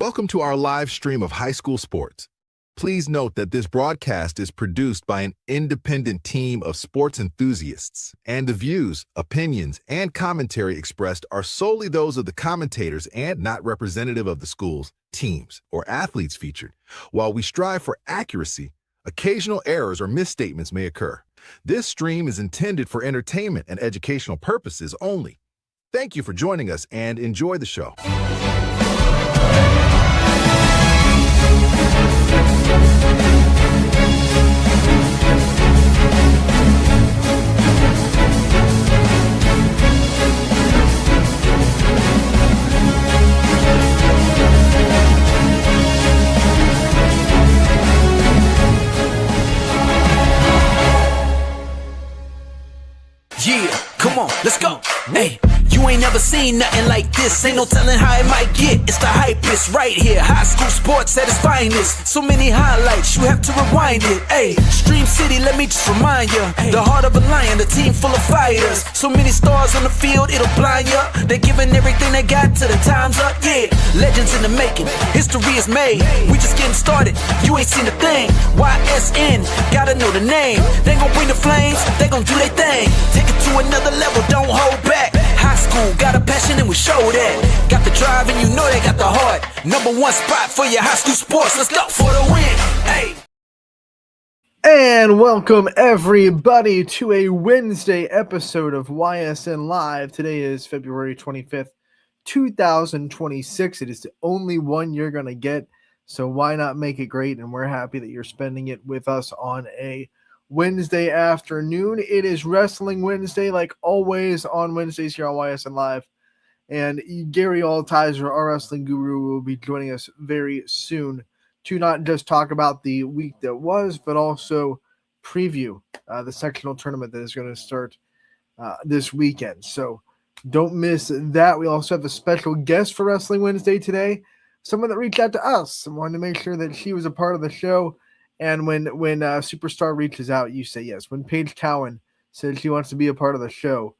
Welcome to our live stream of high school sports. Please note that this broadcast is produced by an independent team of sports enthusiasts, and the views, opinions, and commentary expressed are solely those of the commentators and not representative of the schools, teams, or athletes featured. While we strive for accuracy, occasional errors or misstatements may occur. This stream is intended for entertainment and educational purposes only. Thank you for joining us and enjoy the show. Yeah, come on, let's go. Hey, you ain't never seen nothing like this. Ain't no telling how it might get. It's the hypest right here. High school sports at its finest. So many highlights, you have to rewind it. Hey, Stream City, let me just remind you. The heart of a lion, a team full of fighters. So many stars on the field, it'll blind you. They're giving everything they got till the time's up. Yeah, legends in the making. History is made. We just getting started. You ain't seen a thing. YSN, gotta know the name. They gon' bring the flames. They gon' do their thing. Take it to another level, don't hold back. High school, got a passion and we show that. Got the drive and you know they got the heart. Number one spot for your high school sports. Let's go for the win. Hey. And welcome everybody to a Wednesday episode of YSN Live. Today is February 25th, 2026. It is the only one you're going to get, so why not make it great? And we're happy that you're spending it with us on a Wednesday afternoon. It is Wrestling Wednesday, like always on Wednesdays here on YSN Live. And Gary Altizer, our wrestling guru, will be joining us very soon to not just talk about the week that was, but also preview the sectional tournament that is going to start this weekend. So don't miss that. We also have a special guest for Wrestling Wednesday today, someone that reached out to us and wanted to make sure that she was a part of the show. And when Superstar reaches out, you say yes. When Paige Cowan says she wants to be a part of the show,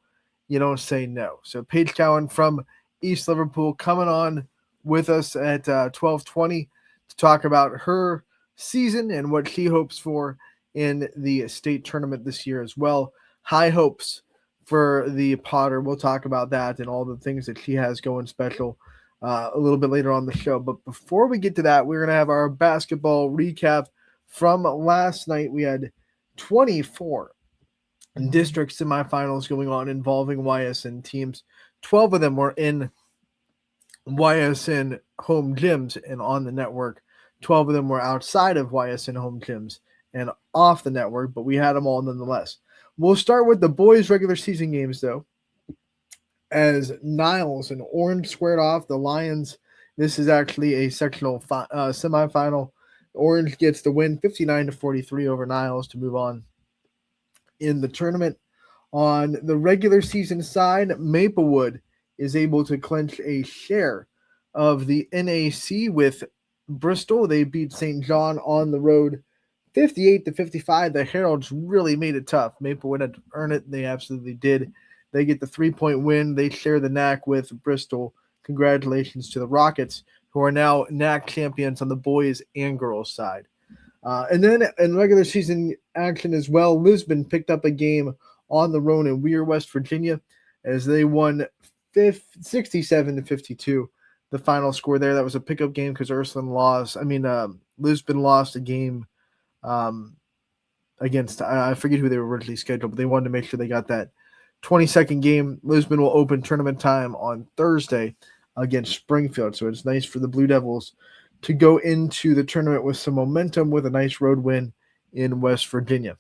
you don't say no. So Paige Cowan from East Liverpool coming on with us at 12:20 to talk about her season and what she hopes for in the state tournament this year as well. High hopes for the Potter. We'll talk about that and all the things that she has going special a little bit later on the show. But before we get to that, we're going to have our basketball recap from last night. We had 24 district semifinals going on involving YSN teams. 12 of them were in YSN home gyms and on the network. 12 of them were outside of YSN home gyms and off the network, but we had them all nonetheless. We'll start with the boys' regular season games, though, as Niles and Orange squared off the Lions. This is actually a sectional semifinal. Orange gets the win 59-43 over Niles to move on in the tournament. On the regular season side, Maplewood is able to clinch a share of the NAC with Bristol. They beat St. John on the road 58-55. The Heralds really made it tough. Maplewood had to earn it. They absolutely did. They get the 3-point win. They share the NAC with Bristol. Congratulations to the Rockets, who are now NAC champions on the boys and girls side. And then in regular season action as well, Lisbon picked up a game on the road in Weir, West Virginia, as they won 67-52. The final score there. That was a pickup game because Lisbon lost a game against, I forget who they were originally scheduled, but they wanted to make sure they got that 22nd game. Lisbon will open tournament time on Thursday against Springfield. So it's nice for the Blue Devils to go into the tournament with some momentum with a nice road win in West Virginia.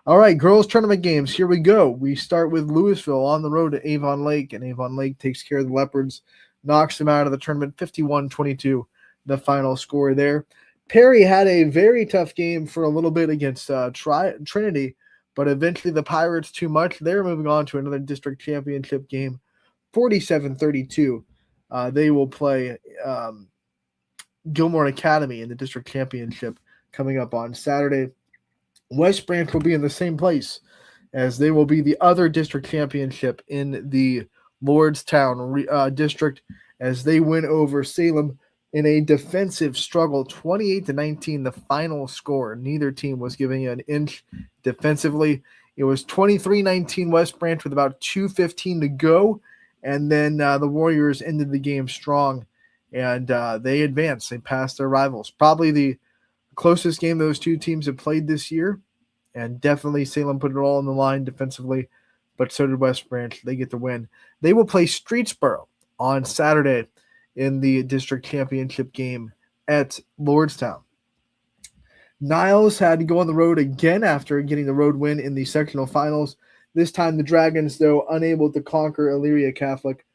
All right, girls tournament games. Here we go. We start with Louisville on the road to Avon Lake, and Avon Lake takes care of the Leopards, knocks them out of the tournament 51-22, the final score there. Perry had a very tough game for a little bit against Trinity, but eventually the Pirates too much. They're moving on to another district championship game, 47-32. They will play Gilmore Academy in the district championship coming up on Saturday. West Branch will be in the same place, as they will be the other district championship in the Lordstown district, as they win over Salem in a defensive struggle, 28-19, the final score. Neither team was giving an inch defensively. It was 23-19 West Branch with about 2:15 to go, and then the Warriors ended the game strong, and they advanced. They passed their rivals. Probably the closest game those two teams have played this year, and definitely Salem put it all on the line defensively, but so did West Branch. They get the win. They will play Streetsboro on Saturday in the district championship game at Lordstown. Niles had to go on the road again after getting the road win in the sectional finals. This time the Dragons, though, unable to conquer Elyria Catholic.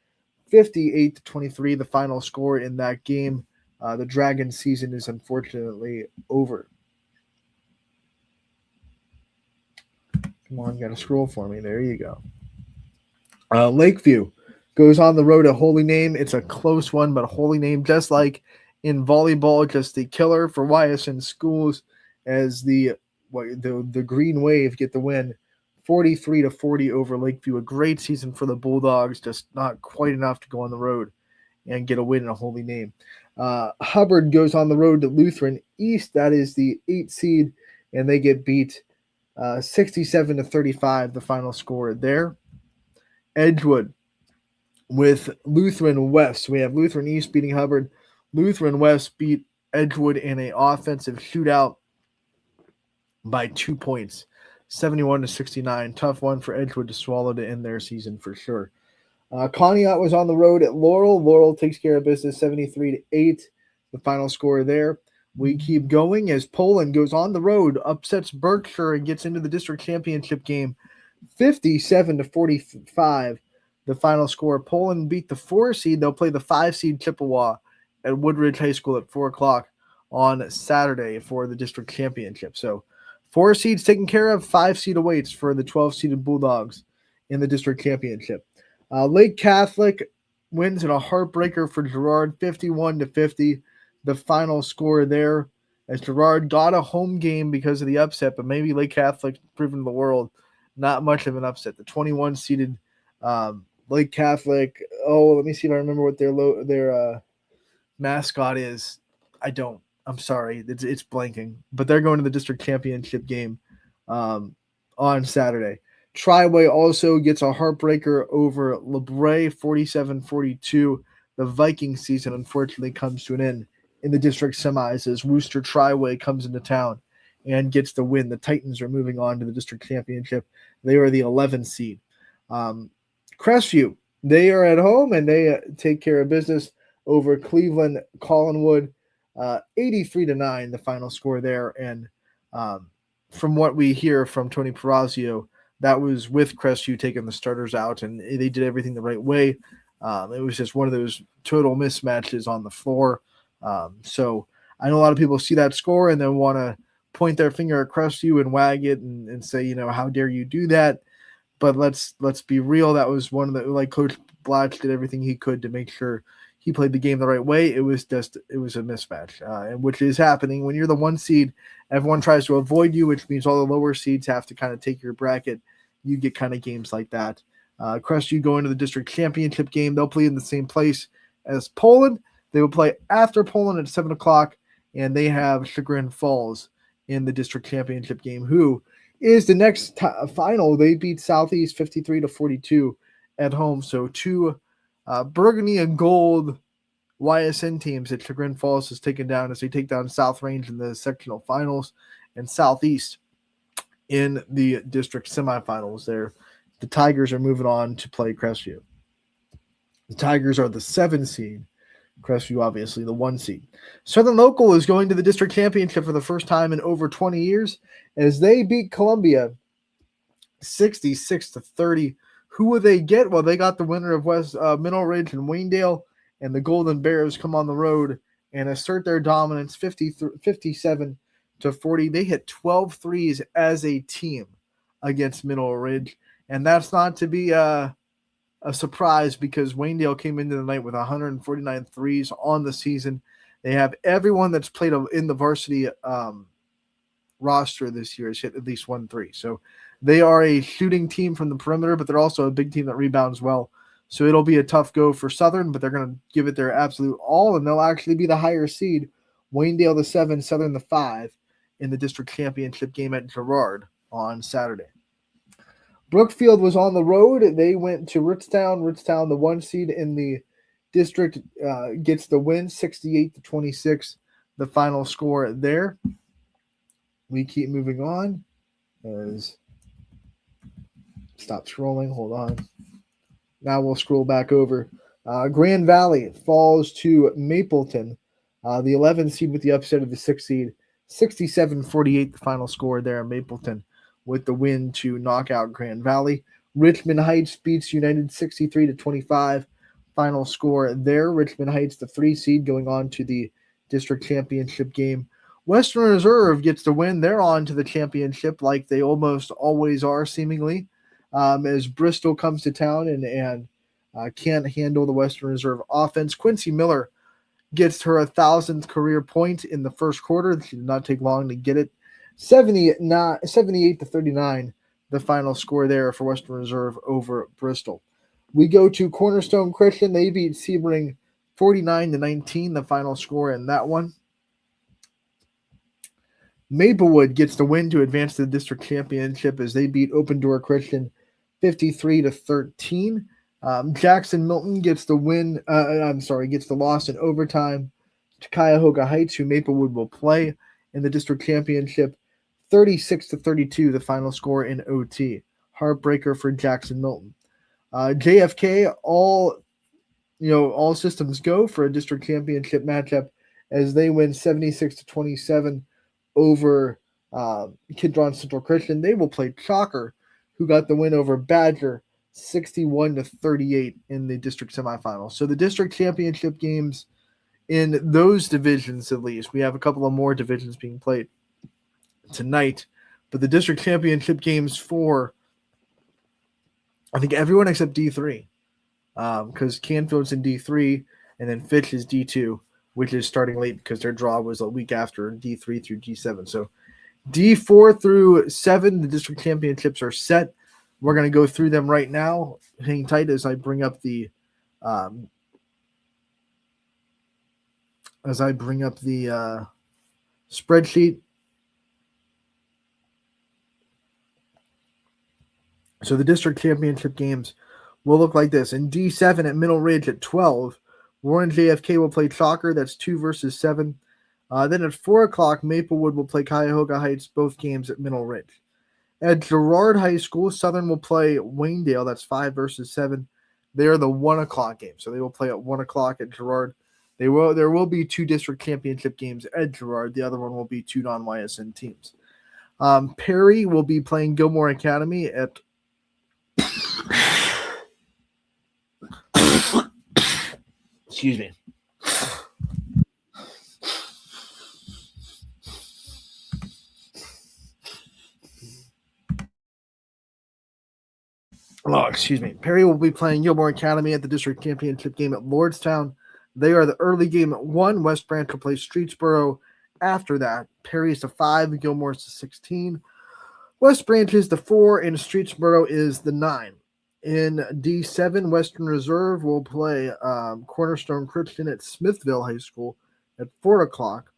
58-23, the final score in that game. The Dragons season is unfortunately over. Come on, you got to scroll for me. There you go. Lakeview goes on the road at Holy Name. It's a close one, but Holy Name, just like in volleyball, just the killer for YSN schools as the Green Wave get the win, 43-40 over Lakeview. A great season for the Bulldogs, just not quite enough to go on the road and get a win in a Holy Name. Hubbard goes on the road to Lutheran East. That is the 8th seed, and they get beat 67-35, the final score there. Edgewood with Lutheran West. We have Lutheran East beating Hubbard. Lutheran West beat Edgewood in an offensive shootout by 2 points, 71-69. Tough one for Edgewood to swallow to end their season for sure. Conneaut was on the road at Laurel. Laurel takes care of business, 73-8, the final score there. We keep going as Poland goes on the road, upsets Berkshire, and gets into the district championship game, 57-45, the final score. Poland beat the 4 seed. They'll play the 5 seed Chippewa at Woodridge High School at 4 o'clock on Saturday for the district championship. So 4 seeds taken care of, 5 seed awaits for the 12-seeded Bulldogs in the district championship. Lake Catholic wins in a heartbreaker for Girard, 51-50, the final score there, as Girard got a home game because of the upset, but maybe Lake Catholic proven to the world not much of an upset. The 21-seeded Lake Catholic, let me see if I remember what their mascot is. I don't. I'm sorry. It's blanking. But they're going to the district championship game on Saturday. Triway also gets a heartbreaker over LeBray, 47-42. The Viking season unfortunately comes to an end in the district semis as Wooster Triway comes into town and gets the win. The Titans are moving on to the district championship. They are the 11th seed. Crestview, they are at home and they take care of business over Cleveland Collinwood, 83-9, the final score there. And from what we hear from Tony Perazio, that was with Crestview taking the starters out, and they did everything the right way. It was just one of those total mismatches on the floor. So I know a lot of people see that score and then want to point their finger at Crestview and wag it and say, how dare you do that? But let's be real. That was one of the, Coach Blatch did everything he could to make sure he played the game the right way. It was a mismatch, and which is happening when you're the 1 seed. Everyone tries to avoid you, which means all the lower seeds have to kind of take your bracket. You get kind of games like that. Crestview go into the district championship game. They'll play in the same place as Poland. They will play after Poland at 7 o'clock, and they have Chagrin Falls in the district championship game, who is the next final. They beat Southeast 53-42 at home. So 2 burgundy and gold YSN teams that Chagrin Falls has taken down as they take down South Range in the sectional finals and Southeast in the district semifinals there. The Tigers are moving on to play Crestview. The Tigers are the 7 seed. Crestview, obviously, the 1 seed. Southern Local is going to the district championship for the first time in over 20 years as they beat Columbia 66-30. Who will they get? Well, they got the winner of Mineral Ridge and Waynedale, and the Golden Bears come on the road and assert their dominance 57-40. They hit 12 threes as a team against Mineral Ridge, and that's not to be a surprise because Waynedale came into the night with 149 threes on the season. They have everyone that's played in the varsity roster this year has hit at least 1 3. So they are a shooting team from the perimeter, but they're also a big team that rebounds well. So it'll be a tough go for Southern, but they're going to give it their absolute all, and they'll actually be the higher seed. Wayndale the 7, Southern the 5 in the district championship game at Girard on Saturday. Brookfield was on the road. They went to Ritztown. Ritztown, the 1 seed in the district, gets the win, 68-26, the final score there. We keep moving on. Stop scrolling. Hold on. Now we'll scroll back over. Grand Valley falls to Mapleton, the 11 seed with the upset of the 6 seed. 67-48, the final score there. Mapleton with the win to knock out Grand Valley. Richmond Heights beats United 63-25. Final score there. Richmond Heights, the 3 seed, going on to the district championship game. Western Reserve gets the win. They're on to the championship like they almost always are, seemingly, as Bristol comes to town and can't handle the Western Reserve offense. Quincy Miller gets her 1,000th career point in the first quarter. She did not take long to get it. 78-39, the final score there for Western Reserve over Bristol. We go to Cornerstone Christian. They beat Sebring 49-19, the final score in that one. Maplewood gets the win to advance to the district championship as they beat Open Door Christian 53-13. Jackson Milton gets the win. Gets the loss in overtime to Cuyahoga Heights, who Maplewood will play in the district championship. 36-32, the final score in OT. Heartbreaker for Jackson Milton. JFK, all systems go for a district championship matchup as they win 76-27 over Kidron Central Christian. They will play Chalker, who got the win over Badger 61-38 in the district semifinals. So the district championship games in those divisions, at least, we have a couple of more divisions being played tonight, but the district championship games for, I think, everyone except D3, because Canfield's in D3 and then Fitch is D2, which is starting late because their draw was a week after D3 through D7. So D4 through 7, the district championships are set. We're going to go through them right now. Hang tight as I bring up the spreadsheet. So the district championship games will look like this. In D7 at Middle Ridge at 12, Warren JFK will play Chalker. That's 2 versus 7. Then at 4 o'clock, Maplewood will play Cuyahoga Heights, both games at Middle Ridge. At Girard High School, Southern will play Wayndale. That's 5 versus 7. They are the 1 o'clock game, so they will play at 1 o'clock at Girard. There will be 2 district championship games at Girard. The other one will be 2 non-YSN teams. Perry will be playing Gilmore Academy at excuse me. Oh, excuse me. Perry will be playing Gilmore Academy at the district championship game at Lordstown. They are the early game at 1. West Branch will play Streetsboro after that. Perry is the 5, Gilmore is the 16. West Branch is the 4, and Streetsboro is the 9. In D7, Western Reserve will play Cornerstone Christian at Smithville High School at 4 o'clock.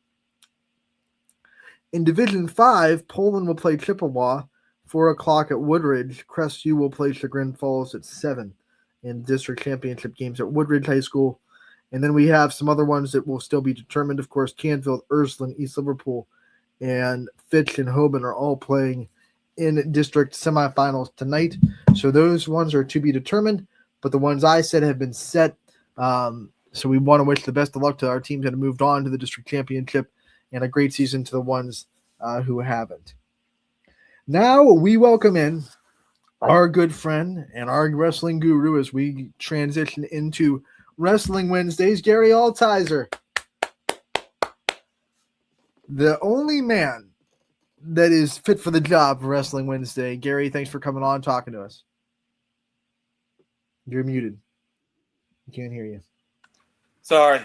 In Division 5, Poland will play Chippewa, 4 o'clock at Woodridge. Crestview will play Chagrin Falls at 7 in district championship games at Woodridge High School. And then we have some other ones that will still be determined. Of course, Canfield, Ursuline, East Liverpool, and Fitch and Hoban are all playing in district semifinals tonight. So those ones are to be determined, but the ones I said have been set. So we want to wish the best of luck to our teams that have moved on to the district championship and a great season to the ones who haven't. Now we welcome in our good friend and our wrestling guru as we transition into Wrestling Wednesdays, Gary Altizer. The only man that is fit for the job for Wrestling Wednesday. Gary, thanks for coming on talking to us. You're muted. We can't hear you. Sorry.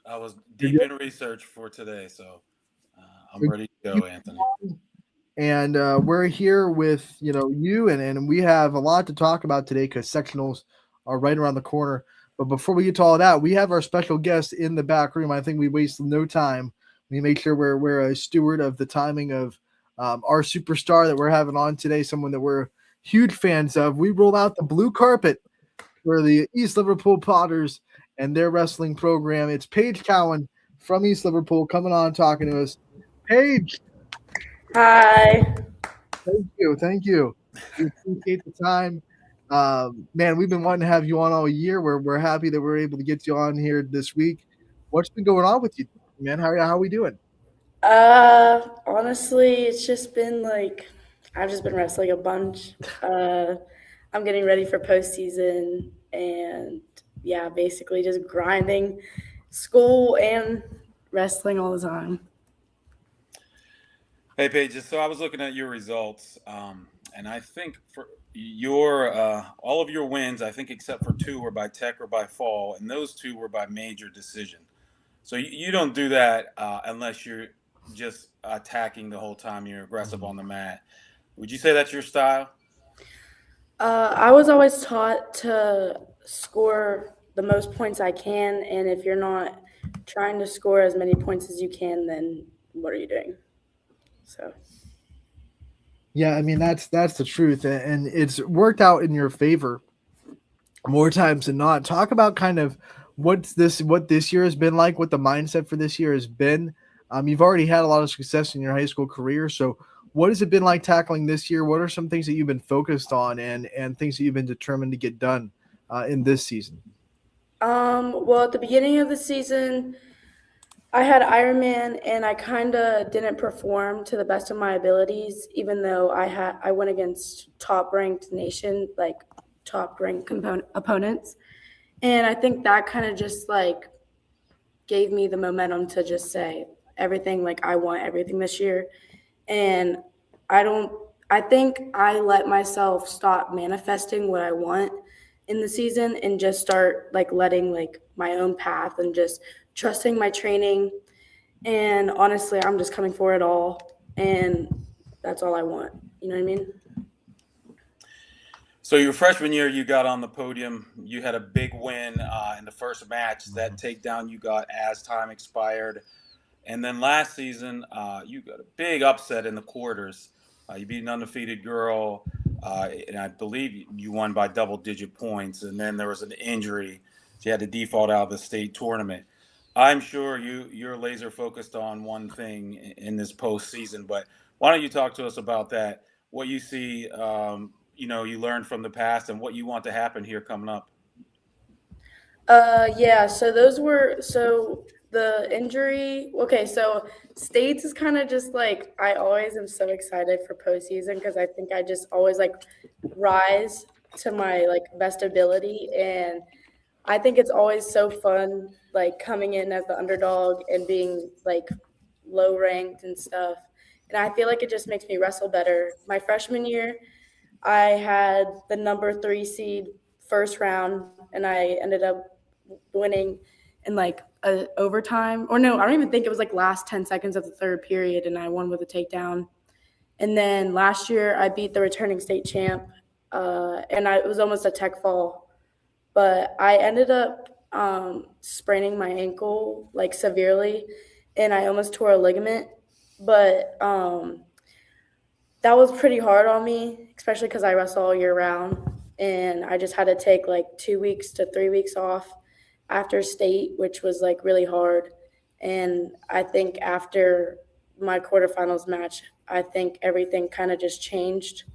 I was deep in research for today, so I'm ready to go, Anthony. And we're here with you, and we have a lot to talk about today because sectionals are right around the corner. But before we get to all that, we have our special guest in the back room. I think we wasted no time. We make sure we're a steward of the timing of our superstar that we're having on today, someone that we're huge fans of. We roll out the blue carpet for the East Liverpool Potters and their wrestling program. It's Paige Cowan from East Liverpool coming on talking to us. Paige. Hi. Thank you. We appreciate the time. Man, we've been wanting to have you on all year. We're happy that we're able to get you on here this week. What's been going on with you, man? How are we doing? Honestly, it's just been like I've just been wrestling a bunch. I'm getting ready for postseason, and yeah, basically just grinding, school and wrestling all the time. Hey, Paige. So I was looking at your results, and I think for your all of your wins, I think except for 2 were by tech or by fall, and those 2 were by major decision. So you don't do that unless you're just attacking the whole time. You're aggressive on the mat. Would you say that's your style? I was always taught to score the most points I can, and if you're not trying to score as many points as you can, then what are you doing? So. Yeah, I mean that's the truth, and it's worked out in your favor more times than not. Talk about kind of what this year has been like, what the mindset for this year has been. You've already had a lot of success in your high school career, so what has it been like tackling this year? What are some things that you've been focused on and things that you've been determined to get done in this season? Well, at the beginning of the season, I had Ironman, and I kind of didn't perform to the best of my abilities, even though I went against top-ranked nation, like top-ranked opponents. And I think that kind of just like gave me the momentum to just say everything, like I want everything this year. And I think I let myself stop manifesting what I want in the season and just start like letting like my own path and just trusting my training. And honestly, I'm just coming for it all. And that's all I want. You know what I mean? So your freshman year, you got on the podium. You had a big win in the first match. That takedown you got as time expired. And then last season, you got a big upset in the quarters. You beat an undefeated girl, and I believe you won by double-digit points. And then there was an injury. So you had to default out of the state tournament. I'm sure you're laser focused on one thing in this postseason, but why don't you talk to us about that? What you see, you learned from the past, and what you want to happen here coming up. Yeah. So the injury. Okay, so states is kind of just like I always am so excited for postseason because I think I just always like rise to my like best ability, and I think it's always so fun like coming in as the underdog and being like low ranked and stuff. And I feel like it just makes me wrestle better. My freshman year, I had the number 3 seed first round, and I ended up winning in like a overtime. Or no, I don't even think it was like last 10 seconds of the third period, and I won with a takedown. And then last year, I beat the returning state champ, and it was almost a tech fall. But I ended up spraining my ankle like severely, and I almost tore a ligament. But that was pretty hard on me, especially because I wrestle all year round, and I just had to take like 2 weeks to 3 weeks off after state, which was like really hard. And I think after my quarterfinals match, I think everything kind of just changed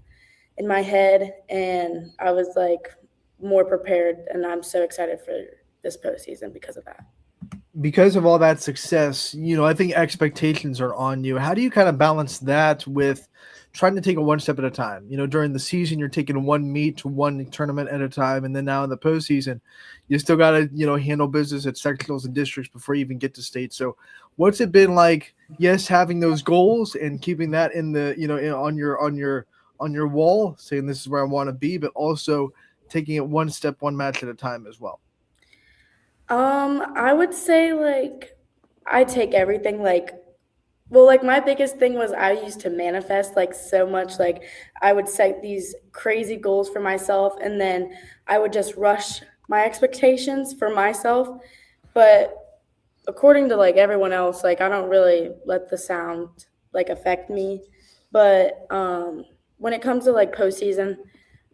in my head, and I was like more prepared, and I'm so excited for this postseason because of that. Because of all that success, I think expectations are on you. How do you kind of balance that with trying to take it one step at a time? During the season, you're taking one meet to one tournament at a time. And then now in the postseason, you still got to, handle business at sectionals and districts before you even get to state. So what's it been like, yes, having those goals and keeping that in the, on your wall, saying this is where I want to be, but also taking it one step, one match at a time as well? I would say like I take everything like Well, like my biggest thing was I used to manifest like so much. Like I would set these crazy goals for myself and then I would just rush my expectations for myself. But according to like everyone else, like I don't really let the sound like affect me. But when it comes to like postseason,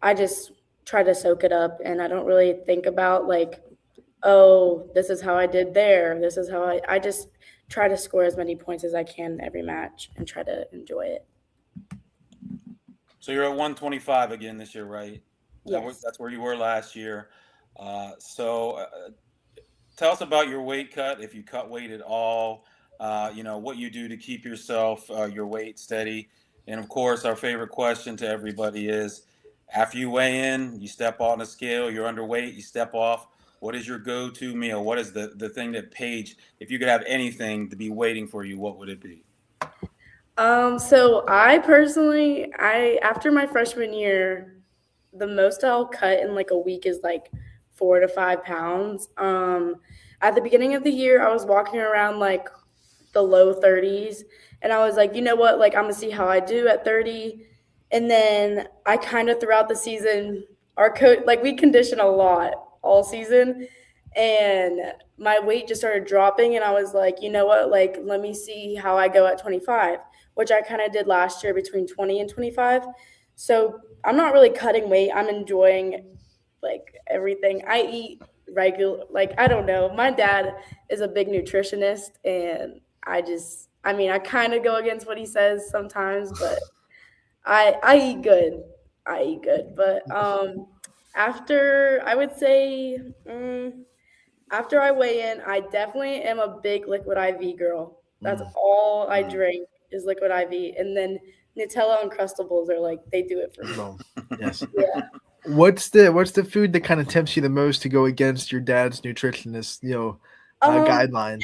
I just try to soak it up and I don't really think about like, oh, this is how I did there. This is how I just try to score as many points as I can every match and try to enjoy it. So you're at 125 again this year, right? Yes. That's where you were last year. So tell us about your weight cut, if you cut weight at all, what you do to keep yourself, your weight steady. And of course, our favorite question to everybody is, after you weigh in, you step on a scale, you're underweight, you step off. What is your go-to meal? What is the thing that Paige, if you could have anything to be waiting for you, what would it be? So I personally, after my freshman year, the most I'll cut in like a week is like 4 to 5 pounds. At the beginning of the year, I was walking around like the low 30s, and I was like, you know what, like I'm gonna see how I do at 30. And then I kind of throughout the season, our coach, like we condition a lot all season, and my weight just started dropping, and I was like, you know what, like let me see how I go at 25, which I kind of did last year between 20 and 25. So I'm not really cutting weight. I'm enjoying like everything. I eat regular, like I don't know. My dad is a big nutritionist, and I kind of go against what he says sometimes, but I eat good. I eat good. But after I would say after I weigh in, I definitely am a big liquid IV girl. That's all I drink is liquid IV, and then Nutella and Uncrustables are like they do it for me. Boom. Yes. Yeah. What's the food that kind of tempts you the most to go against your dad's nutritionist, Um, guidelines?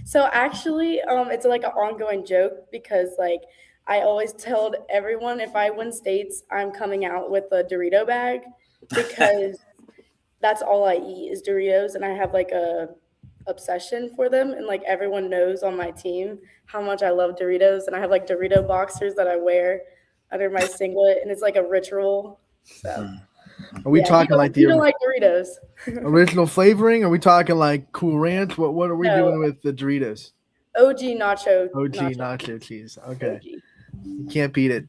So actually, it's like an ongoing joke because like I always told everyone if I win states, I'm coming out with a Dorito bag because that's all I eat is Doritos, and I have like a obsession for them, and like everyone knows on my team how much I love Doritos, and I have like Dorito boxers that I wear under my singlet, and it's like a ritual. So Are we yeah, talking like you don't the like Doritos? original flavoring? Are we talking like Cool Ranch? What are we No. doing with the Doritos? OG nacho. OG nacho cheese. Okay. OG. You can't beat it.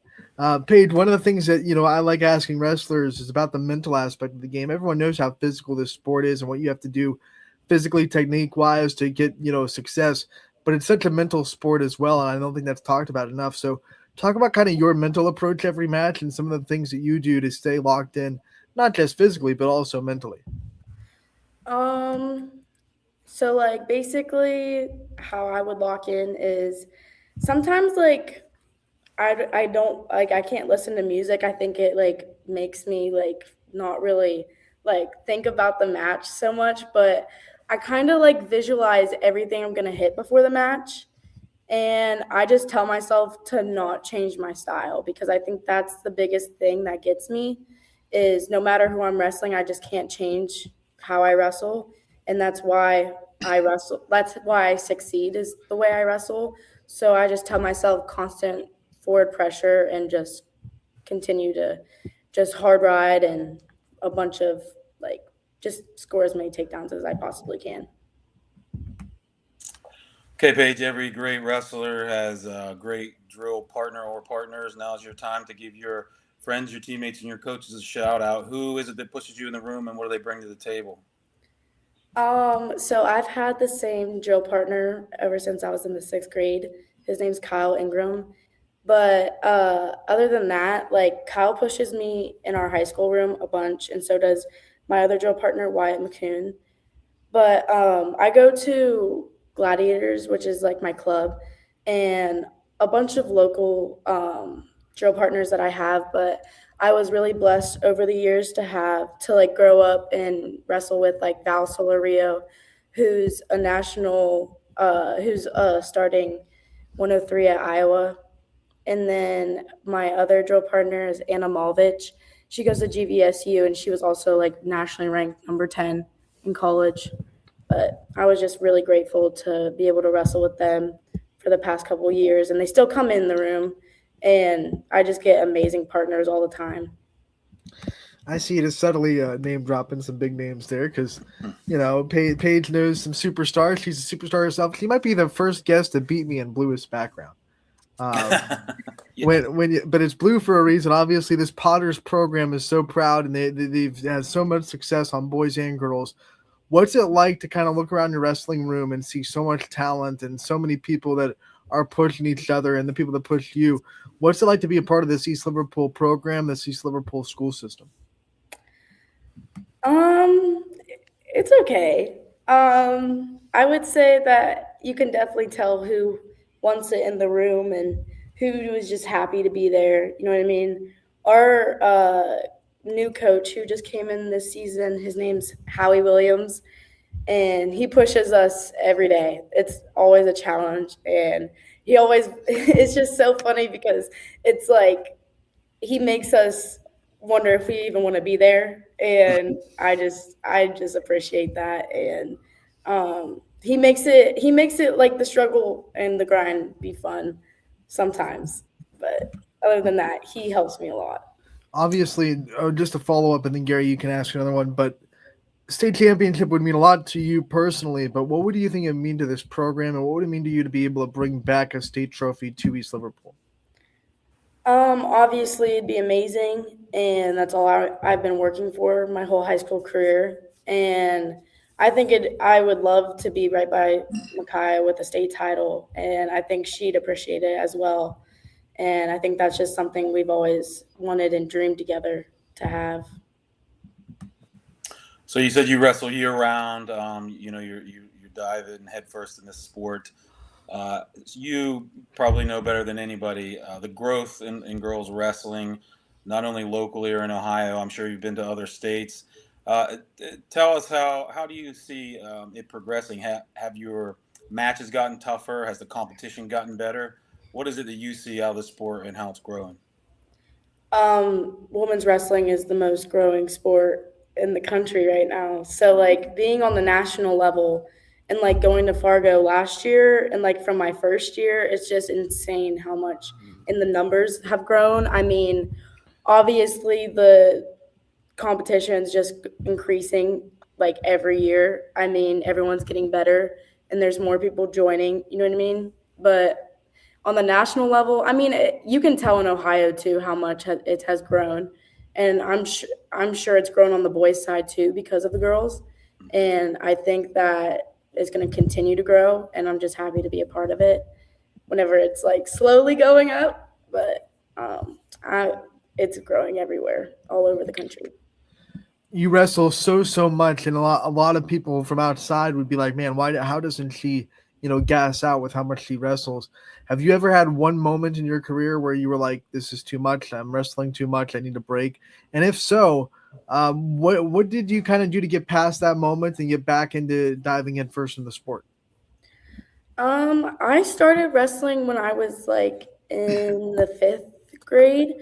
Paige, one of the things that I like asking wrestlers is about the mental aspect of the game. Everyone knows how physical this sport is and what you have to do physically, technique wise to get success. But it's such a mental sport as well, and I don't think that's talked about enough. So, talk about kind of your mental approach every match and some of the things that you do to stay locked in, not just physically but also mentally. So like basically how I would lock in is sometimes like I don't like I can't listen to music. I think it like makes me like not really like think about the match so much, but I kind of like visualize everything I'm going to hit before the match. And I just tell myself to not change my style because I think that's the biggest thing that gets me is no matter who I'm wrestling, I just can't change how I wrestle. And that's why I wrestle. That's why I succeed is the way I wrestle. So I just tell myself constant forward pressure and just continue to just hard ride and a bunch of like just score as many takedowns as I possibly can. Okay, Paige, every great wrestler has a great drill partner or partners. Now's your time to give your friends, your teammates, and your coaches a shout out. Who is it that pushes you in the room and what do they bring to the table? So I've had the same drill partner ever since I was in the 6th grade. His name's Kyle Ingram. But other than that, like Kyle pushes me in our high school room a bunch, and so does my other drill partner, Wyatt McCoon. But I go to Gladiators, which is like my club, and a bunch of local drill partners that I have. But I was really blessed over the years to like grow up and wrestle with like Val Solario, who's a national, who's starting 103 at Iowa. And then my other drill partner is Anna Malvich. She goes to GVSU, and she was also like nationally ranked number 10 in college. But I was just really grateful to be able to wrestle with them for the past couple of years, and they still come in the room, and I just get amazing partners all the time. I see it as subtly name dropping some big names there because, Paige knows some superstars. She's a superstar herself. She might be the first guest to beat me in bluest background. Yeah. But it's blue for a reason. Obviously, this Potters program is so proud, and they've had so much success on boys and girls. What's it like to kind of look around your wrestling room and see so much talent and so many people that are pushing each other and the people that push you? What's it like to be a part of this East Liverpool program, this East Liverpool school system? It's okay. I would say that you can definitely tell who wants it in the room and who was just happy to be there. You know what I mean? Our new coach who just came in this season, his name's Howie Williams, and he pushes us every day. It's always a challenge, and he always it's just so funny because it's like he makes us wonder if we even want to be there, and I just appreciate that. And he makes it like the struggle and the grind be fun sometimes, but other than that, he helps me a lot. Obviously, just to follow up, and then Gary, you can ask another one, but state championship would mean a lot to you personally, but what would you think it would mean to this program, and what would it mean to you to be able to bring back a state trophy to East Liverpool? Obviously it'd be amazing, and that's all I've been working for my whole high school career. And I would love to be right by Micaiah with a state title, and I think she'd appreciate it as well. And I think that's just something we've always wanted and dreamed together to have. So you said you wrestle year round. You dive in headfirst in this sport. You probably know better than anybody the growth in girls wrestling, not only locally or in Ohio. I'm sure you've been to other states. Tell us how do you see it progressing? Have your matches gotten tougher? Has the competition gotten better? What is it that you see out of the sport and how it's growing? Women's wrestling is the most growing sport in the country right now. So like being on the national level and like going to Fargo last year and like from my first year, it's just insane how much in the numbers have grown. I mean, obviously the competition is just increasing like every year. I mean, everyone's getting better and there's more people joining, you know what I mean? But on the national level, I mean, you can tell in Ohio too how much it has grown, and I'm sure it's grown on the boys' side too because of the girls, and I think that it's going to continue to grow, and I'm just happy to be a part of it. Whenever it's like slowly going up, but it's growing everywhere, all over the country. You wrestle so much, and a lot of people from outside would be like, "Man, how doesn't she?" gas out with how much she wrestles. Have you ever had one moment in your career where you were like, this is too much, I'm wrestling too much, I need a break? And if so, what did you kind of do to get past that moment and get back into diving in first in the sport? I started wrestling when I was like in the 5th grade.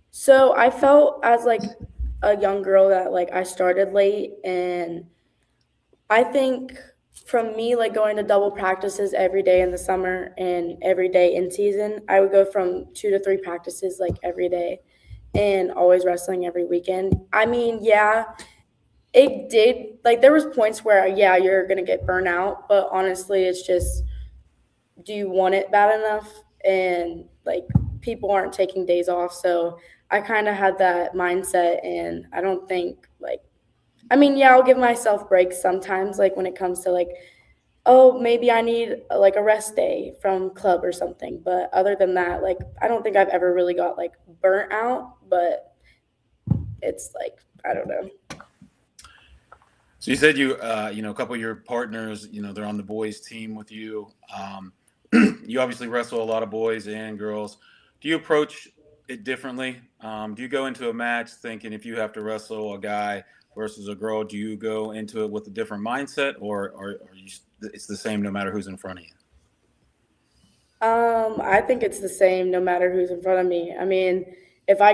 So I felt as like a young girl that like I started late, and I think from me, like going to double practices every day in the summer and every day in season, I would go from 2 to 3 practices like every day and always wrestling every weekend. I mean, yeah, it did. Like there was points where, yeah, you're going to get burnt out. But honestly, it's just, do you want it bad enough? And like people aren't taking days off. So I kind of had that mindset, and I don't think like, I mean, yeah, I'll give myself breaks sometimes, like when it comes to like, oh, maybe I need like a rest day from club or something. But other than that, like, I don't think I've ever really got like burnt out, but it's like, I don't know. So you said a couple of your partners, they're on the boys team with you. You obviously wrestle a lot of boys and girls. Do you approach it differently? Do you go into a match thinking if you have to wrestle a guy versus a girl, do you go into it with a different mindset, or it's the same no matter who's in front of you? I think it's the same no matter who's in front of me. I mean, if I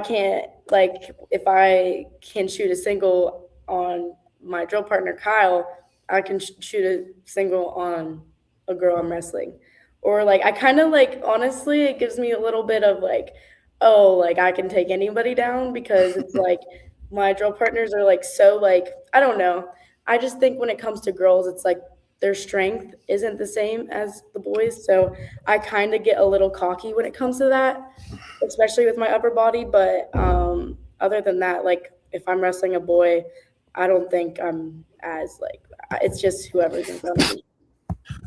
can shoot a single on my drill partner Kyle, I can shoot a single on a girl I'm wrestling. Or like I kind of like honestly, it gives me a little bit of like, oh, like I can take anybody down because it's like my drill partners are like so like I don't know. I just think when it comes to girls, it's like their strength isn't the same as the boys. So I kind of get a little cocky when it comes to that, especially with my upper body. But other than that, like if I'm wrestling a boy, I don't think I'm as like it's just whoever's in front of me.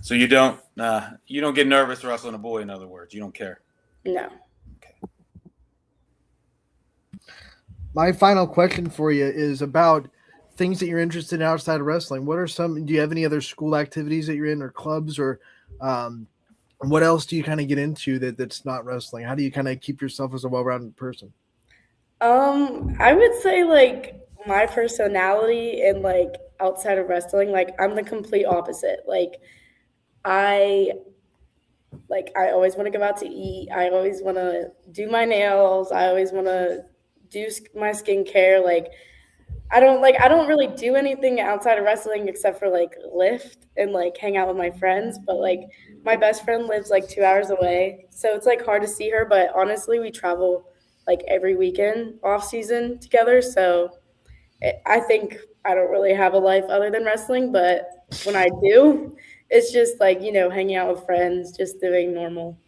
So you don't get nervous wrestling a boy. In other words, you don't care. No. My final question for you is about things that you're interested in outside of wrestling. What are do you have any other school activities that you're in or clubs or what else do you kind of get into that's not wrestling? How do you kind of keep yourself as a well-rounded person? I would say like my personality and like outside of wrestling, like I'm the complete opposite. I always want to go out to eat. I always want to do my nails. I always want to do my skincare. Like I don't really do anything outside of wrestling except for like lift and like hang out with my friends. But like my best friend lives like 2 hours away, so it's like hard to see her. But honestly, we travel like every weekend off season together. So I think I don't really have a life other than wrestling. But when I do, it's just like, you know, hanging out with friends, just doing normal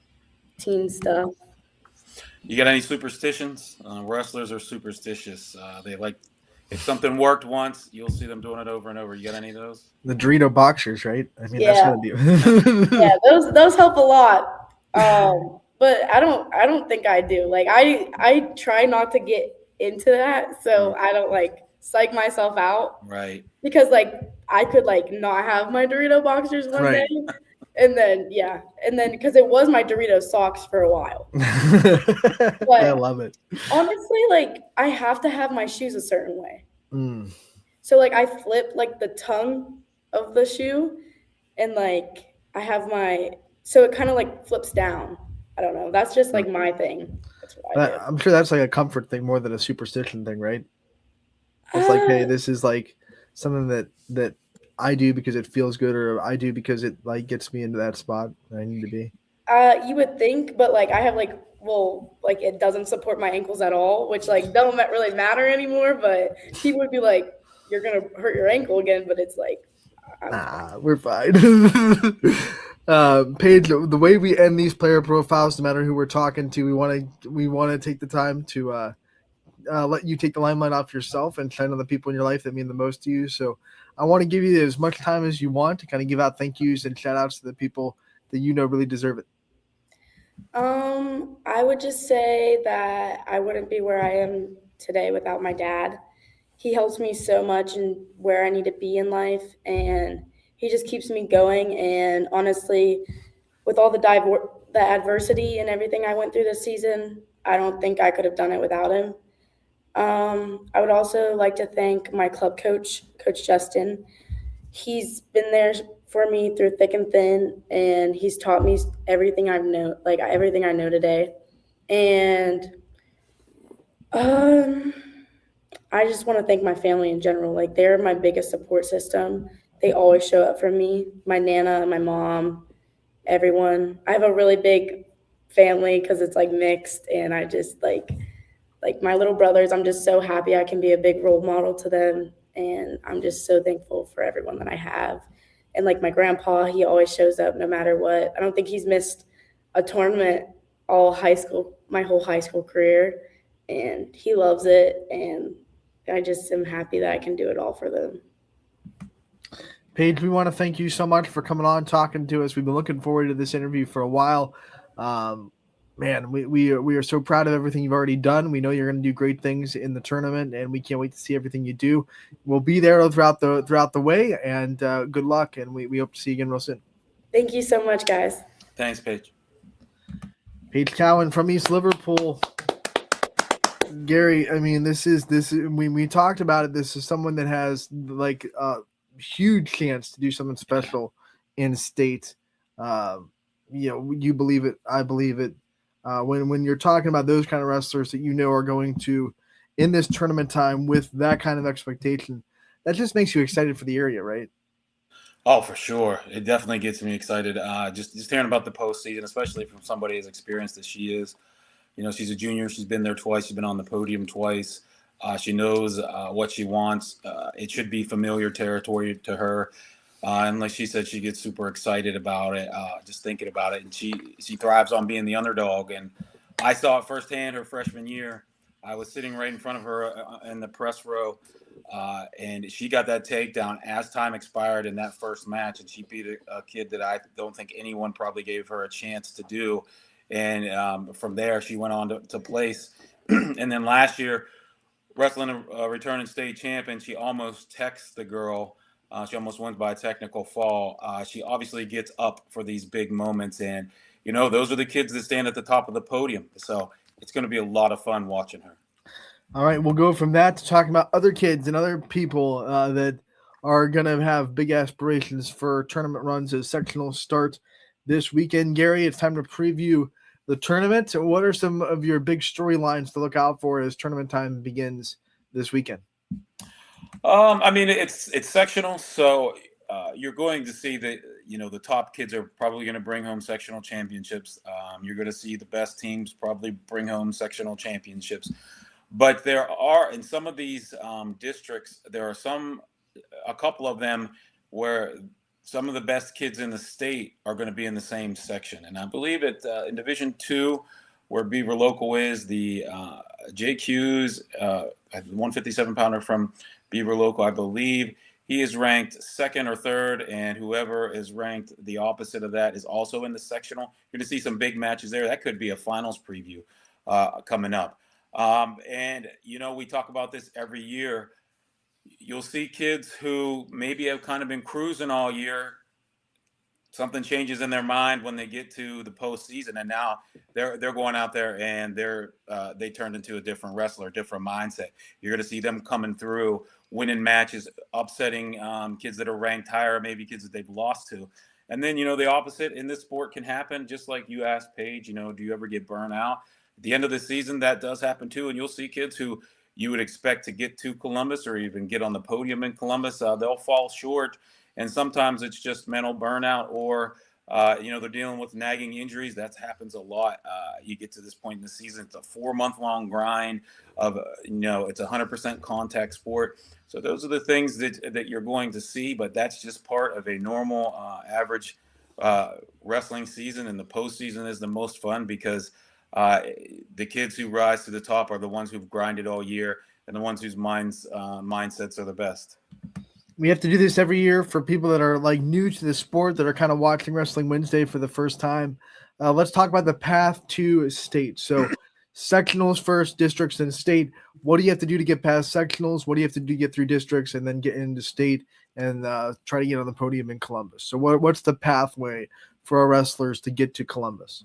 teen stuff. You got any superstitions? Wrestlers are superstitious. They like if something worked once, you'll see them doing it over and over. You got any of those? The Dorito boxers, right? I mean, Yeah. that's gonna be. Yeah, those help a lot. But I don't think I do. Like I try not to get into that, so I don't like psych myself out. Right. Because like I could like not have my Dorito boxers one Right. day. And then because it was my Dorito socks for a while. I love it. Honestly, like I have to have my shoes a certain way. Mm. So like I flip like the tongue of the shoe and like I have so it kind of like flips down. I don't know. That's just like my thing. That's what I do. I'm sure that's like a comfort thing more than a superstition thing, right? It's like, hey, this is like something that I do because it feels good, or I do because it like gets me into that spot that I need to be. You would think, but like I have like it doesn't support my ankles at all, which like don't really matter anymore. But people would be like, "You're gonna hurt your ankle again," but it's like, We're fine. Paige, the way we end these player profiles, no matter who we're talking to, we want to take the time to let you take the limelight off yourself and shine on the people in your life that mean the most to you. So I want to give you as much time as you want to kind of give out thank yous and shout outs to the people that you know really deserve it. I would just say that I wouldn't be where I am today without my dad. He helps me so much in where I need to be in life, and he just keeps me going. And honestly, with all the adversity and everything I went through this season, I don't think I could have done it without him. I would also like to thank my club coach, Coach Justin. He's been there for me through thick and thin, and he's taught me everything I know today. And I just want to thank my family in general. Like they're my biggest support system. They always show up for me. My Nana, my mom, everyone. I have a really big family because it's like mixed, and I just like my little brothers, I'm just so happy I can be a big role model to them. And I'm just so thankful for everyone that I have. And like my grandpa, he always shows up no matter what. I don't think he's missed a tournament my whole high school career. And he loves it. And I just am happy that I can do it all for them. Paige, we want to thank you so much for coming on, talking to us. We've been looking forward to this interview for a while. Man, we are so proud of everything you've already done. We know you're going to do great things in the tournament, and we can't wait to see everything you do. We'll be there throughout the way, and good luck, and we hope to see you again real soon. Thank you so much, guys. Thanks, Paige. Paige Cowan from East Liverpool. Gary, I mean, we talked about it. This is someone that has like a huge chance to do something special in state. You believe it. I believe it. When you're talking about those kind of wrestlers that you know are going to in this tournament time with that kind of expectation, that just makes you excited for the area, right? Oh, for sure. It definitely gets me excited. Just hearing about the postseason, especially from somebody as experienced as she is. You know, she's a junior. She's been there twice. She's been on the podium twice. She knows what she wants. It should be familiar territory to her. And like she said, she gets super excited about it, just thinking about it. And she thrives on being the underdog. And I saw it firsthand her freshman year. I was sitting right in front of her in the press row, and she got that takedown as time expired in that first match. And she beat a kid that I don't think anyone probably gave her a chance to do. And from there, she went on to place. And then last year, wrestling a returning state champion, she almost techs the girl. She almost wins by a technical fall. She obviously gets up for these big moments. And, you know, those are the kids that stand at the top of the podium. So it's going to be a lot of fun watching her. All right, we'll go from that to talking about other kids and other people that are going to have big aspirations for tournament runs as sectionals start this weekend. Gary, it's time to preview the tournament. What are some of your big storylines to look out for as tournament time begins this weekend? I mean, it's sectional, so you're going to see that, you know, the top kids are probably going to bring home sectional championships. You're going to see the best teams probably bring home sectional championships. But there are, in some of these districts, there are a couple of them where some of the best kids in the state are going to be in the same section. And I believe in Division II, where Beaver Local is, the Jake Hughes, 157-pounder from Beaver Local, I believe he is ranked second or third, and whoever is ranked the opposite of that is also in the sectional. You're going to see some big matches there. That could be a finals preview coming up. And, you know, we talk about this every year. You'll see kids who maybe have kind of been cruising all year. Something changes in their mind when they get to the postseason, and now they're going out there and they turned into a different wrestler, different mindset. You're going to see them coming through, winning matches, upsetting kids that are ranked higher, maybe kids that they've lost to. And then, you know, the opposite in this sport can happen, just like you asked Paige, you know, do you ever get burnt out? At the end of the season, that does happen too, and you'll see kids who you would expect to get to Columbus or even get on the podium in Columbus. They'll fall short. And sometimes it's just mental burnout or, you know, they're dealing with nagging injuries. That happens a lot. You get to this point in the season, it's a 4-month-long grind of, you know, it's 100% contact sport. So those are the things that you're going to see, but that's just part of a normal average wrestling season. And the postseason is the most fun because the kids who rise to the top are the ones who've grinded all year and the ones whose mindsets are the best. We have to do this every year for people that are like new to the sport that are kind of watching Wrestling Wednesday for the first time. Let's talk about the path to state. So sectionals first, districts, and state. What do you have to do to get past sectionals? What do you have to do to get through districts and then get into state and try to get on the podium in Columbus? So what's the pathway for our wrestlers to get to Columbus?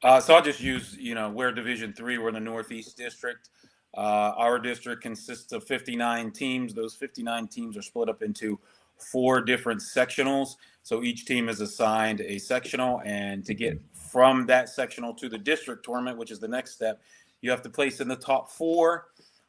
So I'll just use, you know, we're Division III. We're in the Northeast District. Our district consists of 59 teams. Those 59 teams are split up into 4 different sectionals. So each team is assigned a sectional, and to get from that sectional to the district tournament, which is the next step, you have to place in the top 4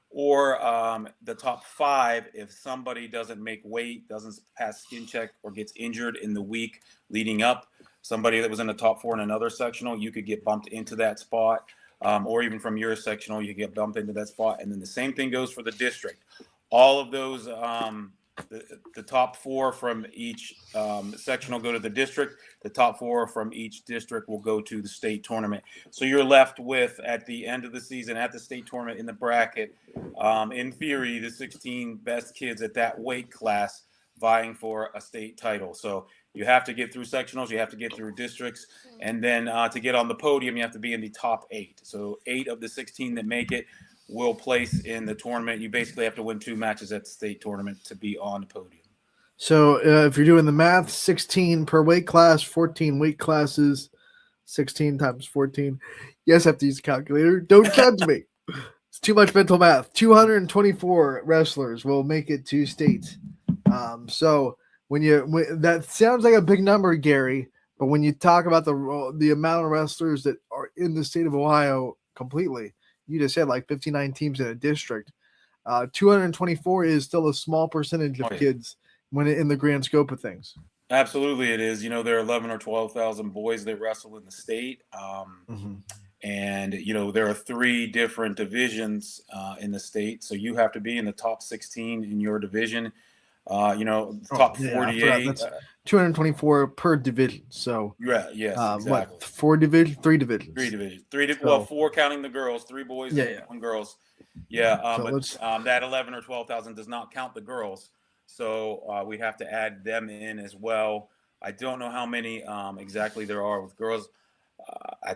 or the top 5 if somebody doesn't make weight, doesn't pass skin check, or gets injured in the week leading up. Somebody that was in the top 4 in another sectional, you could get bumped into that spot. Or even from your sectional, you get bumped into that spot. And then the same thing goes for the district. All of those, the top 4 from each sectional go to the district. The top 4 from each district will go to the state tournament. So you're left with, at the end of the season, at the state tournament in the bracket, in theory, the 16 best kids at that weight class vying for a state title. So you have to get through sectionals, you have to get through districts, and then to get on the podium, you have to be in the top 8. So 8 of the 16 that make it will place in the tournament. You basically have to win 2 matches at the state tournament to be on the podium. So if you're doing the math, 16 per weight class, 14 weight classes, 16 times 14. Yes, I have to use a calculator. Don't judge me. It's too much mental math. 224 wrestlers will make it to state. So when that sounds like a big number, Gary, but when you talk about the amount of wrestlers that are in the state of Ohio completely, you just said like 59 teams in a district. 224 is still a small percentage of kids when in the grand scope of things. Absolutely, it is. There are 11 or 12,000 boys that wrestle in the state. Mhm. And there are three different divisions in the state, so you have to be in the top 16 in your division. The Oh, top yeah, I forgot. 48. That's 224 per division. So, Yeah, yes, what, exactly. three Three divisions? divisions, So, four counting the girls, three boys yeah, and yeah. one girls. Yeah, So but let's. that 11 or 12,000 does not count the girls, so we have to add them in as well. I don't know how many exactly there are with girls.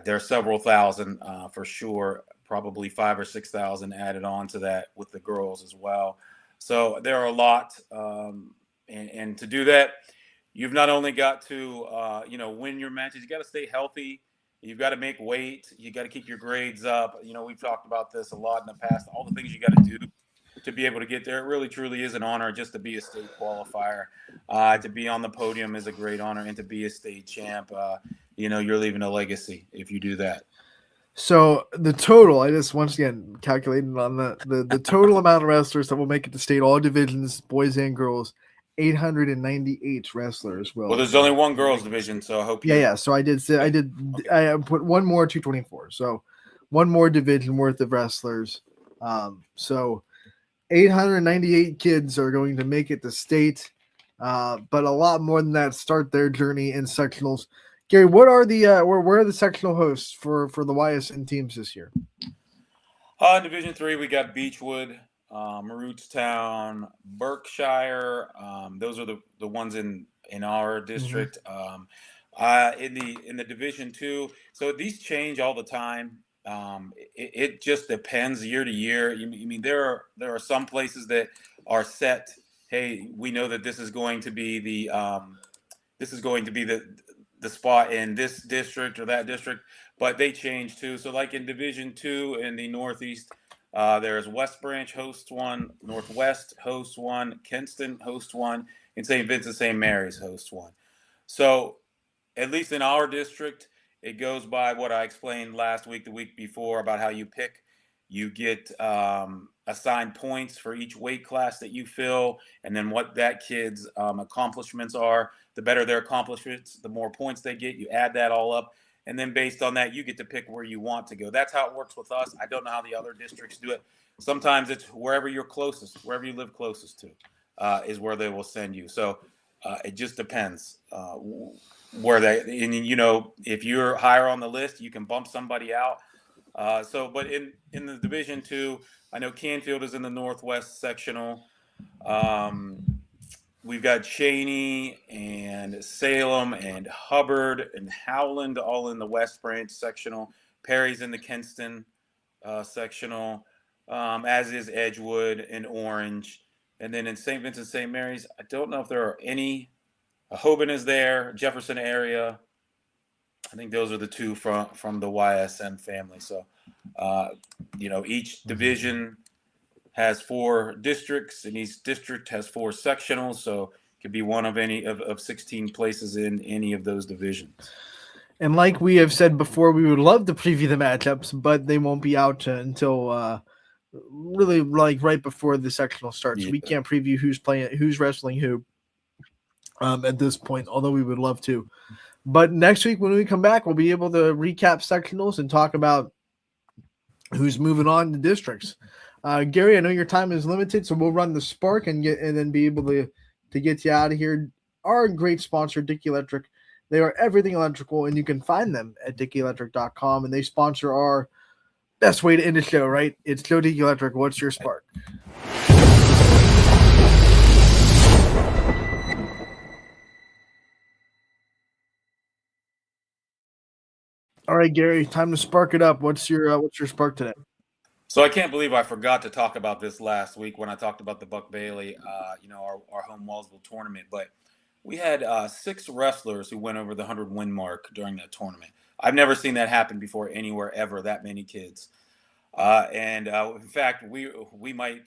There are several thousand for sure, probably 5 or 6 thousand added on to that with the girls as well. So there are a lot, and to do that, you've not only got to win your matches, you got to stay healthy. You've got to make weight. You got to keep your grades up. We've talked about this a lot in the past. All the things you got to do to be able to get there. It really, truly is an honor just to be a state qualifier. To be on the podium is a great honor, and to be a state champ, you're leaving a legacy if you do that. So the total, I just once again calculated on the total amount of wrestlers that will make it to state, all divisions, boys and girls, 898 wrestlers Well, will there's only one will girls make it to division, state. so I hope Yeah, you. yeah. So I did say I did Okay. I put one more 224. So one more division worth of wrestlers. So 898 kids are going to make it to state, but a lot more than that start their journey in sectionals. Gary, what are the where are the sectional hosts for the YSN teams this year? Division 3, we got Beechwood, Rootstown, Berkshire. Those are the ones in our district. In the Division 2, so these change all the time. It just depends year to year. You mean there are some places that are set. Hey, we know that this is going to be the spot in this district or that district, but they change too. So like in Division 2 in the Northeast, there's West Branch hosts one, Northwest hosts one, Kinston hosts one, and St. Vincent St. Mary's hosts one. So at least in our district, it goes by what I explained last week, the week before, about how you pick. You get assigned points for each weight class that you fill, and then what that kid's accomplishments are. The better their accomplishments, the more points they get. You add that all up, and then based on that, you get to pick where you want to go. That's how it works with us. I don't know how the other districts do it. Sometimes it's wherever you're closest, wherever you live closest to, is where they will send you. So it just depends where they. And if you're higher on the list, you can bump somebody out. But in the Division 2, I know Canfield is in the Northwest sectional. We've got Cheney and Salem and Hubbard and Howland all in the West Branch sectional. Perry's in the Kinston sectional, as is Edgewood and Orange. And then in St. Vincent St. Mary's, I don't know if there are any. Hoban is there, Jefferson area. I think those are the two from the YSM family. So, each division has 4 districts, and each district has 4 sectionals. So it could be one of any of 16 places in any of those divisions. And like we have said before, we would love to preview the matchups, but they won't be out until really like right before the sectional starts. Yeah. We can't preview who's wrestling who at this point, although we would love to. But next week when we come back, we'll be able to recap sectionals and talk about who's moving on to districts. Gary, I know your time is limited, so we'll run the spark and then be able to get you out of here. Our great sponsor, Dickey Electric. They are everything electrical, and you can find them at DickeyElectric.com, and they sponsor our best way to end the show, right? It's Joe Dickey Electric. What's your spark? All right, Gary, time to spark it up. What's your spark today? So I can't believe I forgot to talk about this last week when I talked about the Buck Bailey, our home Wellsville tournament. But we had 6 wrestlers who went over the 100-win mark during that tournament. I've never seen that happen before anywhere ever, that many kids. In fact, we might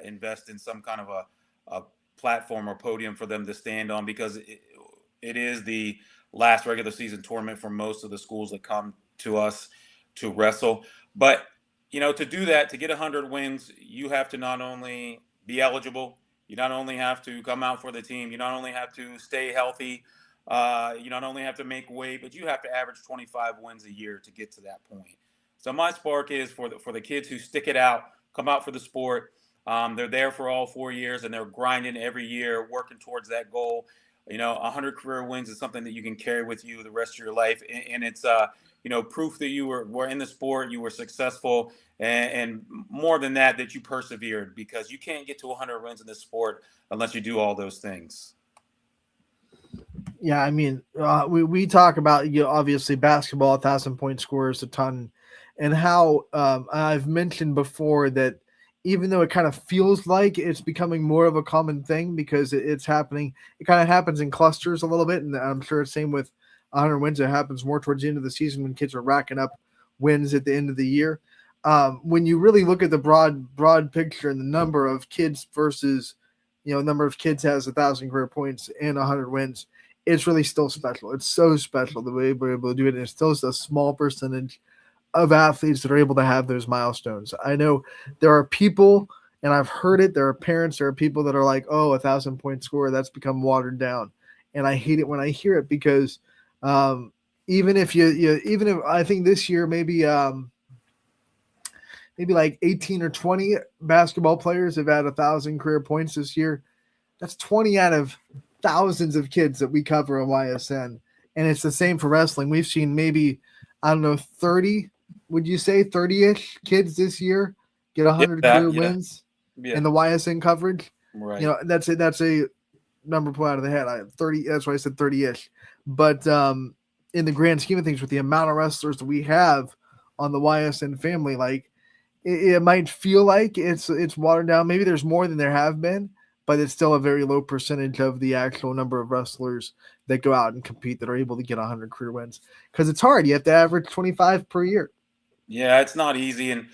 invest in some kind of a platform or podium for them to stand on, because it is the last regular season tournament for most of the schools that come to us to wrestle. But to do that, to get 100 wins, you have to not only be eligible, You not only have to come out for the team, you not only have to stay healthy, you not only have to make weight, but you have to average 25 wins a year to get to that point. So my spark is for the kids who stick it out, come out for the sport. They're there for all 4 years, and they're grinding every year, working towards that goal. 100 career wins is something that you can carry with you the rest of your life, and it's proof that you were in the sport, you were successful, and more than that, that you persevered, because you can't get to 100 wins in this sport unless you do all those things. Yeah, I mean, we talk about, obviously basketball, 1,000-point scorers a ton, and how I've mentioned before that even though it kind of feels like it's becoming more of a common thing because it's happening, it kind of happens in clusters a little bit, and I'm sure it's same with 100 wins. It happens more towards the end of the season when kids are racking up wins at the end of the year. When you really look at the broad picture and the number of kids versus, number of kids has 1,000 career points and 100 wins, it's really still special. It's so special the way we're able to do it. And it's still a small percentage of athletes that are able to have those milestones. I know there are people, and I've heard it, there are parents, there are people that are like, oh, 1,000-point scorer, that's become watered down. And I hate it when I hear it, because even if I think this year maybe like 18 or 20 basketball players have had 1,000 career points this year. That's 20 out of thousands of kids that we cover on YSN. And it's the same for wrestling. We've seen maybe, 30, would you say 30-ish kids this year get 100 career wins in the YSN coverage? Right. That's a number pulled out of the head. 30. That's why I said 30-ish. But in the grand scheme of things, with the amount of wrestlers that we have on the YSN family, like it might feel like it's watered down. Maybe there's more than there have been, but it's still a very low percentage of the actual number of wrestlers that go out and compete that are able to get 100 career wins, because it's hard. You have to average 25 per year. Yeah, it's not easy. And,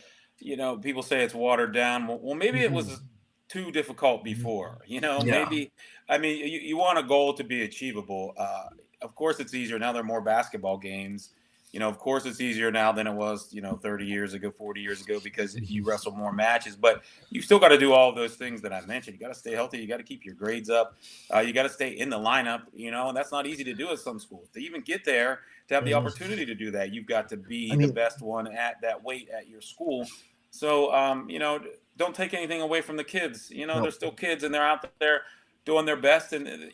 people say it's watered down. Well, maybe it was too difficult before, maybe, you want a goal to be achievable. Of course it's easier. Now there are more basketball games. Of course it's easier now than it was, 30 years ago, 40 years ago, because you wrestle more matches, but you still got to do all those things that I mentioned. You got to stay healthy. You got to keep your grades up. You got to stay in the lineup, and that's not easy to do at some schools. To even get there, to have the opportunity to do that, you've got to be the best one at that weight at your school. So, don't take anything away from the kids. They're still kids, and they're out there doing their best, and,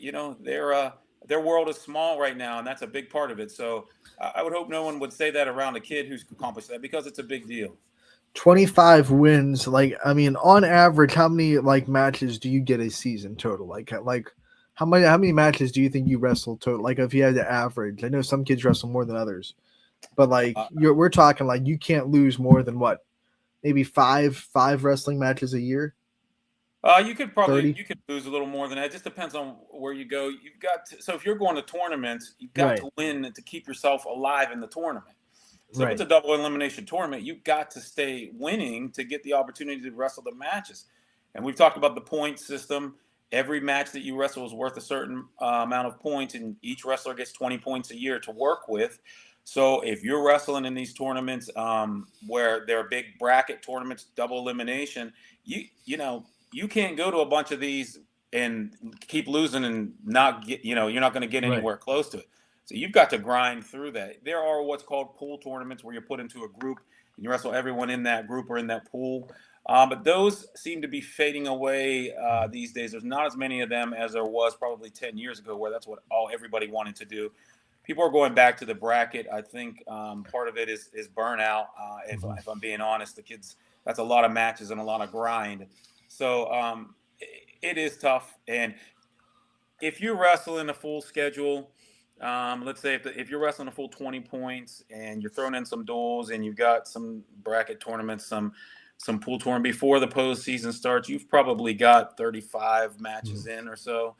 their world is small right now, and that's a big part of it. So I would hope no one would say that around a kid who's accomplished that, because it's a big deal. 25 wins. On average, how many matches do you get a season total? Like how many matches do you think you wrestle total? Like if you had to average, I know some kids wrestle more than others, but we're talking you can't lose more than what? Maybe five wrestling matches a year. You could probably 30? You could lose a little more than that. It just depends on where you go. You've got so if you're going to tournaments, you've got to win to keep yourself alive in the tournament. So if it's a double elimination tournament, you've got to stay winning to get the opportunity to wrestle the matches. And we've talked about the point system. Every match that you wrestle is worth a certain amount of points, and each wrestler gets 20 points a year to work with. So if you're wrestling in these tournaments where there are big bracket tournaments, double elimination, you can't go to a bunch of these and keep losing and not get, you're not going to get anywhere close to it. So you've got to grind through that. There are what's called pool tournaments where you're put into a group and you wrestle everyone in that group or in that pool. But those seem to be fading away these days. There's not as many of them as there was probably 10 years ago, where that's what everybody wanted to do. People are going back to the bracket. I think part of it is burnout. If I'm being honest, the kids, that's a lot of matches and a lot of grind. So it is tough. And if you're wrestling a full schedule, let's say if you're wrestling a full 20 points and you're throwing in some duels and you've got some bracket tournaments, some pool tournament before the postseason starts, you've probably got 35 matches in or so.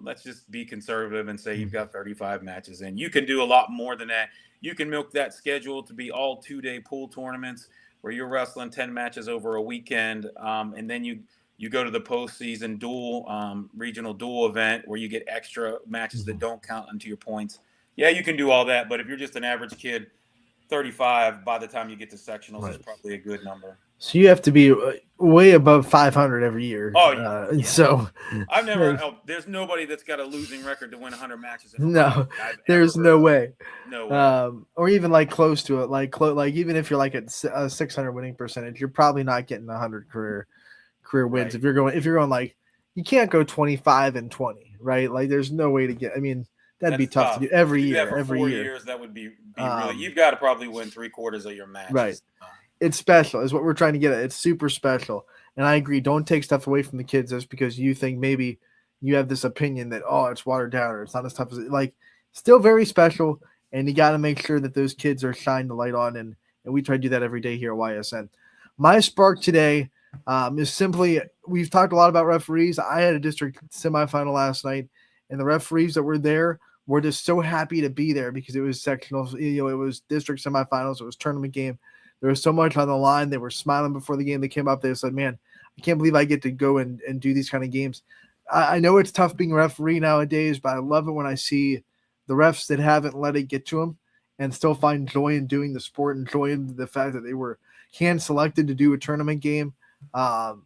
Let's just be conservative and say you've got 35 matches in. You can do a lot more than that. You can milk that schedule to be all 2-day pool tournaments where you're wrestling 10 matches over a weekend, and then you go to the postseason dual, regional dual event where you get extra matches that don't count into your points. Yeah, you can do all that, but if you're just an average kid, 35 by the time you get to sectionals Right. is probably a good number. So you have to be way above 500 every year. Oh, yeah. So I've never. There's nobody that's got a losing record to win 100 matches. In a no, row I've there's ever no heard way. of. No way. Or even like close to it, like even if you're like at a 600 winning percentage, you're probably not getting 100 career wins. Right. If you're going like, you can't go 25-20, right? Like there's no way to get. I mean, that'd be That's tough to do every If you do year. that for Every 4 year, years, that would be really. You've got to probably win 3/4 of your matches. Right. It's special, is what we're trying to get at. It's super special, and I agree. Don't take stuff away from the kids just because you think maybe you have this opinion that it's watered down or it's not as tough as it. Like, still very special, and you got to make sure that those kids are shined the light on, and we try to do that every day here at YSN. My spark today is simply, we've talked a lot about referees. I had a district semifinal last night, and the referees that were there were just so happy to be there because it was sectionals. It was district semifinals. It was tournament game. There was so much on the line. They were smiling before the game. They came up there and said, man, I can't believe I get to go and do these kind of games. I know it's tough being a referee nowadays, but I love it when I see the refs that haven't let it get to them and still find joy in doing the sport and joy in the fact that they were hand-selected to do a tournament game.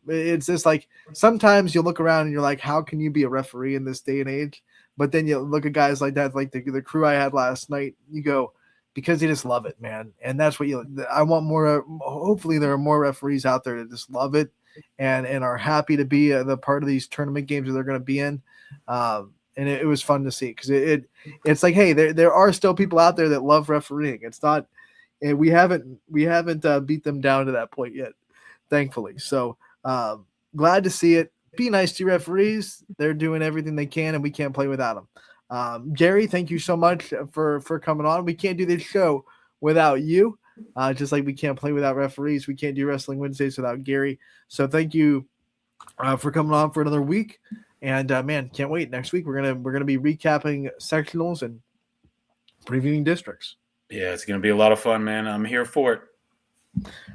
It's just like sometimes you look around and you're like, how can you be a referee in this day and age? But then you look at guys like that, like the crew I had last night, you go, because they just love it, man. And that's what I want more. Hopefully there are more referees out there that just love it and are happy to be the part of these tournament games that they're going to be in. And it was fun to see because it's like, hey, there are still people out there that love refereeing. It's not, and we haven't beat them down to that point yet, thankfully. So glad to see it. Be nice to referees. They're doing everything they can, and we can't play without them. Gary, thank you so much for coming on. We can't do this show without you. Just like we can't play without referees. We can't do Wrestling Wednesdays without Gary. So thank you for coming on for another week. And man, can't wait. Next week we're gonna be recapping sectionals and previewing districts. Yeah, it's gonna be a lot of fun, man. I'm here for it.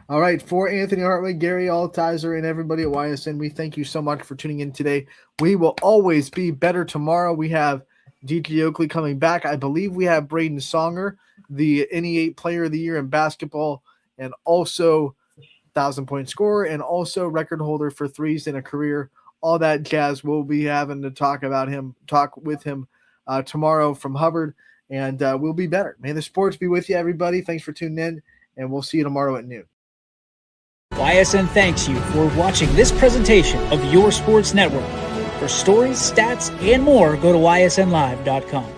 All right, for Anthony Hartwig, Gary Altizer, and everybody at YSN, we thank you so much for tuning in today. We will always be better tomorrow. We have DJ Oakley coming back. I believe we have Braden Songer, the NE8 Player of the Year in basketball, and also 1,000-point scorer, and also record holder for threes in a career. All that jazz. We'll be having to talk with him tomorrow from Hubbard, and we'll be better. May the sports be with you, everybody. Thanks for tuning in, and we'll see you tomorrow at noon. YSN thanks you for watching this presentation of Your Sports Network. For stories, stats, and more, go to ysnlive.com.